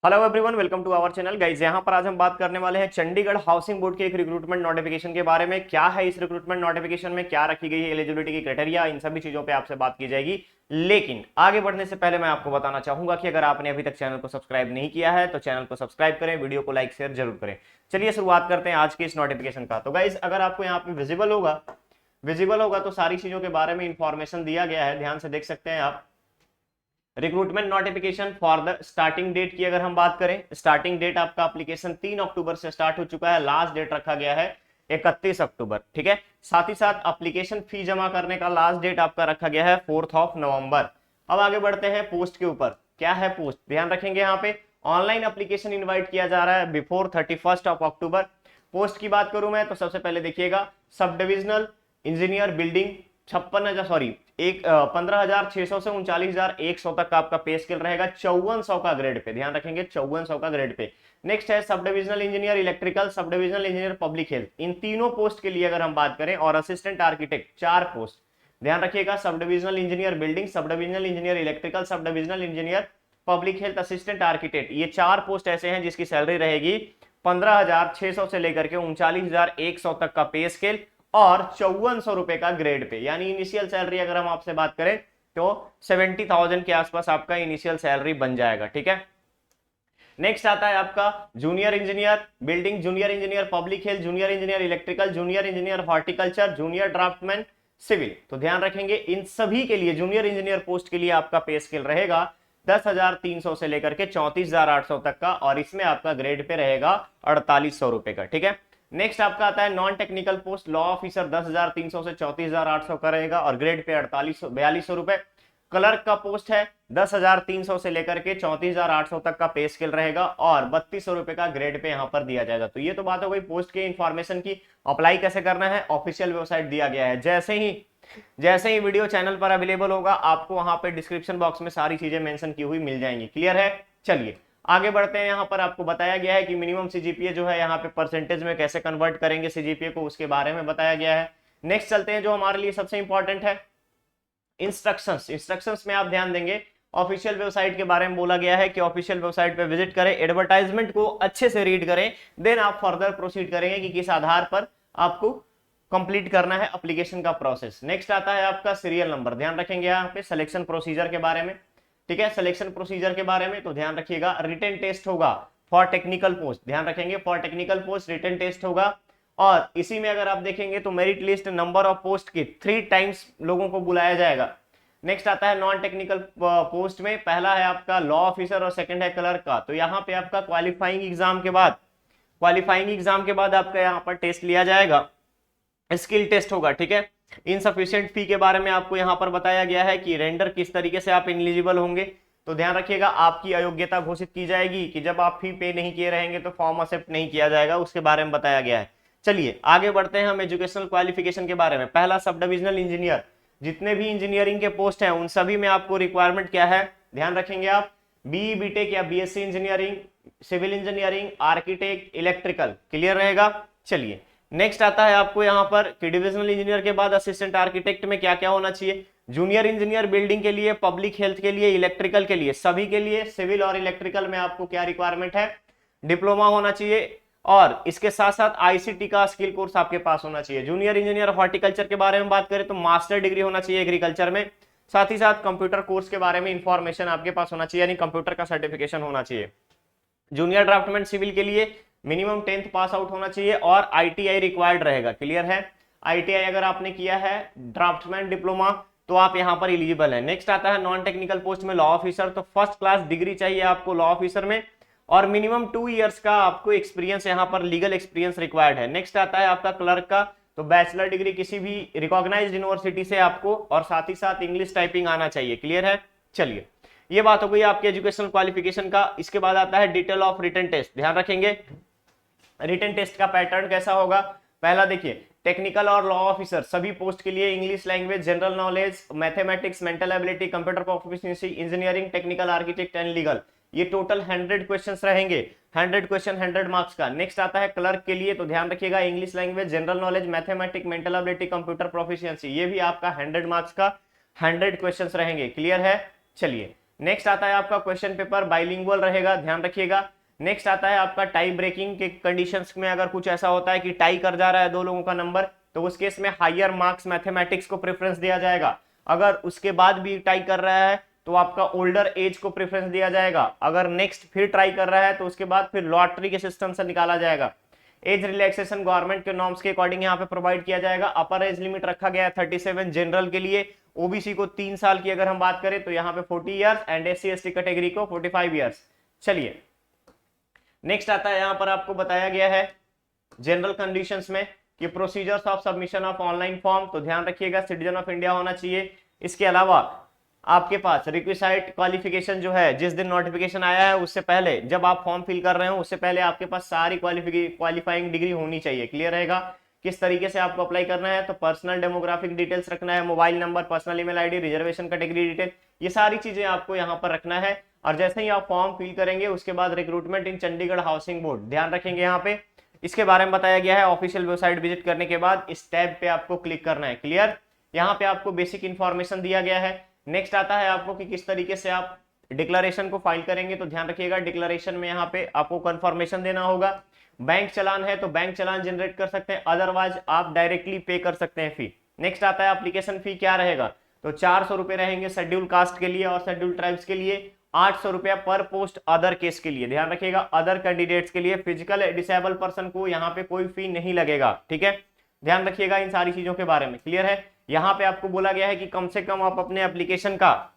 Hello everyone, welcome to our channel guys. यहाँ पर आज हम बात करने वाले हैं चंडीगढ़ हाउसिंग बोर्ड के एक रिक्रूटमेंट नोटिफिकेशन के बारे में। क्या है इस रिक्रूटमेंट नोटिफिकेशन में, क्या रखी गई है एलिजिबिलिटी की क्राइटेरिया, इन सभी चीजों पे आपसे बात की जाएगी। लेकिन आगे बढ़ने से पहले मैं आपको बताना चाहूंगा कि अगर आपने अभी तक चैनल को सब्सक्राइब नहीं किया है तो चैनल को सब्सक्राइब करें, वीडियो को लाइक शेयर जरूर करें। चलिए शुरुआत करते हैं आज के इस नोटिफिकेशन का। तो गाइज अगर आपको यहाँ पे विजिबल होगा तो सारी चीजों के बारे में इंफॉर्मेशन दिया गया है, ध्यान से देख सकते हैं आप। Recruitment notification for the starting date की अगर हम बात करें, स्टार्टिंग डेट आपका एप्लीकेशन 3 अक्टूबर से स्टार्ट हो चुका है, लास्ट डेट रखा गया है 31 अक्टूबर। ठीक है, साथ ही साथ एप्लीकेशन फी जमा करने का लास्ट डेट आपका रखा गया है 4 नवंबर। अब आगे बढ़ते हैं पोस्ट के ऊपर। क्या है पोस्ट, ध्यान रखेंगे यहाँ पे ऑनलाइन एप्लीकेशन इनवाइट किया जा रहा है बिफोर 31 अक्टूबर। पोस्ट की बात करूं मैं तो सबसे पहले देखिएगा, सब डिविजनल इंजीनियर बिल्डिंग 15,600 से 39,100 तक का आपका पे स्केल रहेगा 5400 का ग्रेड पे, ध्यान रखेंगे 5400 का ग्रेड पे। नेक्स्ट है sub divisional engineer electrical, sub divisional engineer public health. इन तीनों पोस्ट के लिए अगर हम बात करें, और असिस्टेंट आर्किटेक्ट 4 पोस्ट, ध्यान रखिएगा सब डिविजनल इंजीनियर बिल्डिंग, सब divisional engineer electrical, sub divisional engineer public health, assistant architect. ये 4 पोस्ट ऐसे हैं जिसकी सैलरी रहेगी 15,600 से लेकर के 39,100 तक का पे स्केल और 5400 रुपए का ग्रेड पे। यानी इनिशियल सैलरी अगर हम आपसे बात करें तो 70,000 के आसपास आपका इनिशियल सैलरी बन जाएगा। ठीक है, नेक्स्ट आता है आपका junior engineer building, junior engineer public health, junior engineer electrical, junior engineer horticulture, junior draftsman civil. तो ध्यान रखेंगे इन सभी के लिए जूनियर इंजीनियर पोस्ट के लिए आपका पे स्केल रहेगा 10,300 से लेकर के 34,800 तक का, और इसमें आपका ग्रेड पे रहेगा 4,800 रुपए का। ठीक है, नेक्स्ट आपका आता है non technical post, law officer 10,300 से 34,800 का रहेगा और ग्रेड पे 4200 रुपए। क्लर्क का पोस्ट है 10,300 से लेकर के 34,800 तक का पे स्केल रहेगा और 3200 रुपए का ग्रेड पे यहां पर दिया जाएगा। तो ये तो बात हो गई पोस्ट के इंफॉर्मेशन की। अप्लाई कैसे करना है, ऑफिशियल वेबसाइट दिया गया है। जैसे ही वीडियो चैनल पर अवेलेबल होगा आपको वहां पे डिस्क्रिप्शन बॉक्स में सारी चीजें मेंशन की हुई मिल जाएंगी। क्लियर है, चलिए आगे बढ़ते हैं। यहाँ पर आपको बताया गया है कि मिनिमम सीजीपीए जो है यहाँ पे परसेंटेज में कैसे कन्वर्ट करेंगे सीजीपीए को, उसके बारे में बताया गया है। नेक्स्ट चलते हैं जो हमारे लिए सबसे इंपॉर्टेंट है, इंस्ट्रक्शंस में आप ध्यान देंगे। ऑफिशियल वेबसाइट के बारे में बोला गया है कि ऑफिशियल वेबसाइट पे विजिट करें, एडवर्टाइजमेंट को अच्छे से रीड करें, देन आप फर्दर प्रोसीड करेंगे कि किस आधार पर आपको कंप्लीट करना है एप्लीकेशन का प्रोसेस। नेक्स्ट आता है आपका सीरियल नंबर, ध्यान रखेंगे यहाँ पे सिलेक्शन प्रोसीजर के बारे में। ठीक है, सिलेक्शन प्रोसीजर के बारे में तो ध्यान रखिएगा, रिटन टेस्ट होगा फॉर टेक्निकल पोस्ट, ध्यान रखेंगे for technical post written test होगा। और इसी में अगर आप देखेंगे तो merit list number of post के 3 टाइम्स लोगों को बुलाया जाएगा। नेक्स्ट आता है नॉन टेक्निकल पोस्ट में, पहला है आपका लॉ ऑफिसर और सेकंड है क्लर्क का। तो यहाँ पे आपका क्वालिफाइंग एग्जाम के बाद आपका यहाँ पर टेस्ट लिया जाएगा, स्किल टेस्ट होगा। ठीक है, इनसफिशिएंट फी के बारे में आपको यहाँ पर बताया गया है कि रेंडर किस तरीके से आप एलिजिबल होंगे। तो ध्यान रखिएगा आपकी अयोग्यता घोषित की जाएगी कि जब आप फी पे नहीं किए रहेंगे तो फॉर्म एक्सेप्ट नहीं किया जाएगा, उसके बारे में बताया गया है। चलिए आगे बढ़ते हैं हम एजुकेशनल क्वालिफिकेशन के बारे में। पहला सब डिविजनल इंजीनियर, जितने भी इंजीनियरिंग के पोस्ट हैं उन सभी में आपको रिक्वायरमेंट क्या है, ध्यान रखेंगे आप बीई बीटेक या BSc engineering, civil engineering, architect, electrical. Clear रहेगा। चलिए नेक्स्ट आता है आपको यहाँ पर कि डिविजनल इंजीनियर के बाद असिस्टेंट आर्किटेक्ट में क्या क्या होना चाहिए। जूनियर इंजीनियर बिल्डिंग के लिए, पब्लिक हेल्थ के लिए, इलेक्ट्रिकल के लिए, सभी के लिए सिविल और इलेक्ट्रिकल में आपको क्या रिक्वायरमेंट है, डिप्लोमा होना चाहिए और इसके साथ साथ आईसीटी का स्किल कोर्स आपके पास होना चाहिए। जूनियर इंजीनियर हॉर्टिकल्चर के बारे में बात करें तो मास्टर डिग्री होना चाहिए एग्रीकल्चर में, साथ ही साथ कंप्यूटर कोर्स के बारे में इंफॉर्मेशन आपके पास होना चाहिए, यानी कंप्यूटर का सर्टिफिकेशन होना चाहिए। जूनियर ड्राफ्टमैन सिविल के लिए मिनिमम 10th पास आउट होना चाहिए और आईटीआई रिक्वायर्ड रहेगा। क्लियर है, आईटीआई अगर आपने किया है ड्राफ्टमैन डिप्लोमा तो आप यहां पर एलिजिबल है। नेक्स्ट आता है नॉन टेक्निकल पोस्ट में लॉ ऑफिसर, तो फर्स्ट क्लास डिग्री चाहिए आपको लॉ ऑफिसर में और मिनिमम 2 इयर्स का आपको एक्सपीरियंस, यहां पर लीगल एक्सपीरियंस रिक्वायर्ड है। नेक्स्ट आता है आपका क्लर्क का, तो बैचलर डिग्री किसी भी रिकॉग्नाइज्ड यूनिवर्सिटी से आपको और साथ ही साथ इंग्लिश टाइपिंग आना चाहिए। क्लियर है, चलिए ये बात हो गई आपके एजुकेशनल क्वालिफिकेशन का। इसके बाद आता है डिटेल ऑफ रिटन टेस्ट, ध्यान रखेंगे रिटन टेस्ट का पैटर्न कैसा होगा। पहला देखिए टेक्निकल और लॉ ऑफिसर सभी पोस्ट के लिए English language, general knowledge, mathematics, mental ability, computer proficiency, engineering, technical, architect and legal. ये टोटल 100 क्वेश्चंस रहेंगे, 100 क्वेश्चन 100 मार्क्स का। नेक्स्ट आता है क्लर्क के लिए, तो ध्यान रखिएगा English language, general knowledge, mathematics, mental ability, computer proficiency, ये भी आपका 100 मार्क्स का 100 क्वेश्चंस रहेंगे। क्लियर है, चलिए नेक्स्ट आता है आपका क्वेश्चन पेपर बाइलिंगुअल रहेगा, ध्यान रखिएगा। नेक्स्ट आता है आपका टाई ब्रेकिंग के कंडीशंस में अगर कुछ ऐसा होता है कि टाई कर जा रहा है दो लोगों का नंबर, तो उस केस में हायर मार्क्स मैथमेटिक्स को प्रेफरेंस दिया जाएगा। अगर उसके बाद भी टाई कर रहा है तो आपका ओल्डर एज को प्रेफरेंस दिया जाएगा। अगर नेक्स्ट फिर ट्राई कर रहा है तो उसके बाद फिर लॉटरी के सिस्टम से निकाला जाएगा। एज रिलैक्सेशन गवर्नमेंट के नॉर्म्स के अकॉर्डिंग यहाँ पे प्रोवाइड किया जाएगा। अपर एज लिमिट रखा गया है 37 जनरल के लिए, ओबीसी को 3 साल की अगर हम बात करें तो यहाँ पे 40 ईयर्स एंड SC/ST कैटेगरी को 45 ईयर्स। चलिए नेक्स्ट आता है, यहाँ पर आपको बताया गया है जनरल कंडीशंस में कि procedures of submission of online form, तो ध्यान रखिएगा सिटीजन ऑफ इंडिया होना चाहिए। इसके अलावा आपके पास रिक्विसाइट क्वालिफिकेशन जो है, जिस दिन नोटिफिकेशन आया है उससे पहले, जब आप फॉर्म फिल कर रहे हो उससे पहले आपके पास सारी क्वालिफाइंग डिग्री होनी चाहिए। क्लियर रहेगा किस तरीके से आपको अप्लाई करना है? तो पर्सनल डेमोग्राफिक डिटेल्स रखना है, mobile number, personal email ID, reservation category detail, ये सारी चीजें आपको यहाँ पर रखना है। और जैसे ही आप फॉर्म फिल करेंगे उसके बाद रिक्रूटमेंट इन चंडीगढ़ हाउसिंग बोर्ड, ध्यान रखेंगे यहाँ पे इसके बारे में बताया गया है। ऑफिशियल वेबसाइट विजिट करने के बाद इस टैब पे आपको क्लिक करना है। क्लियर, यहाँ पे आपको बेसिक इंफॉर्मेशन दिया गया है। नेक्स्ट आता है आपको कि किस तरीके से आप डिक्लेरेशन को फाइल करेंगे, तो ध्यान रखिएगा डिक्लेरेशन में यहाँ पे आपको कंफर्मेशन देना होगा। बैंक चालान है तो बैंक चालान जनरेट कर सकते हैं, अदरवाइज आप डायरेक्टली पे कर सकते हैं फी। नेक्स्ट आता है एप्लीकेशन फी क्या रहेगा, तो 400 रुपए रहेंगे शेड्यूल कास्ट के लिए और शेड्यूल ट्राइब्स के लिए, 800 रुपया पर पोस्ट अदर केस के लिए। ध्यान रखिएगा अदर कैंडिडेट्स के लिए फिजिकल डिसेबल पर्सन को यहाँ पे कोई फी नहीं लगेगा। ठीक है, ध्यान रखिएगा इन सारी चीजों के बारे में। क्लियर है, यहाँ पे आपको बोला गया है कि कम से कम आप अपने एप्लीकेशन का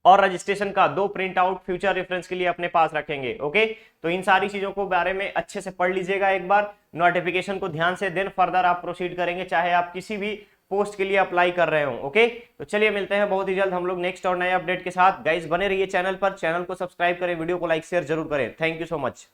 और रजिस्ट्रेशन का 2 प्रिंट आउट फ्यूचर रेफरेंस के लिए अपने पास रखेंगे। ओके, तो इन सारी चीजों को बारे में अच्छे से पढ़ लीजिएगा एक बार, नोटिफिकेशन को ध्यान से, देन फर्दर आप प्रोसीड करेंगे चाहे आप किसी भी पोस्ट के लिए अप्लाई कर रहे हो। ओके, तो चलिए मिलते हैं बहुत ही जल्द हम लोग नेक्स्ट और नए अपडेट के साथ। गाइस बने रहिए चैनल पर, चैनल को सब्सक्राइब करें, वीडियो को लाइक शेयर जरूर करें। Thank you so much.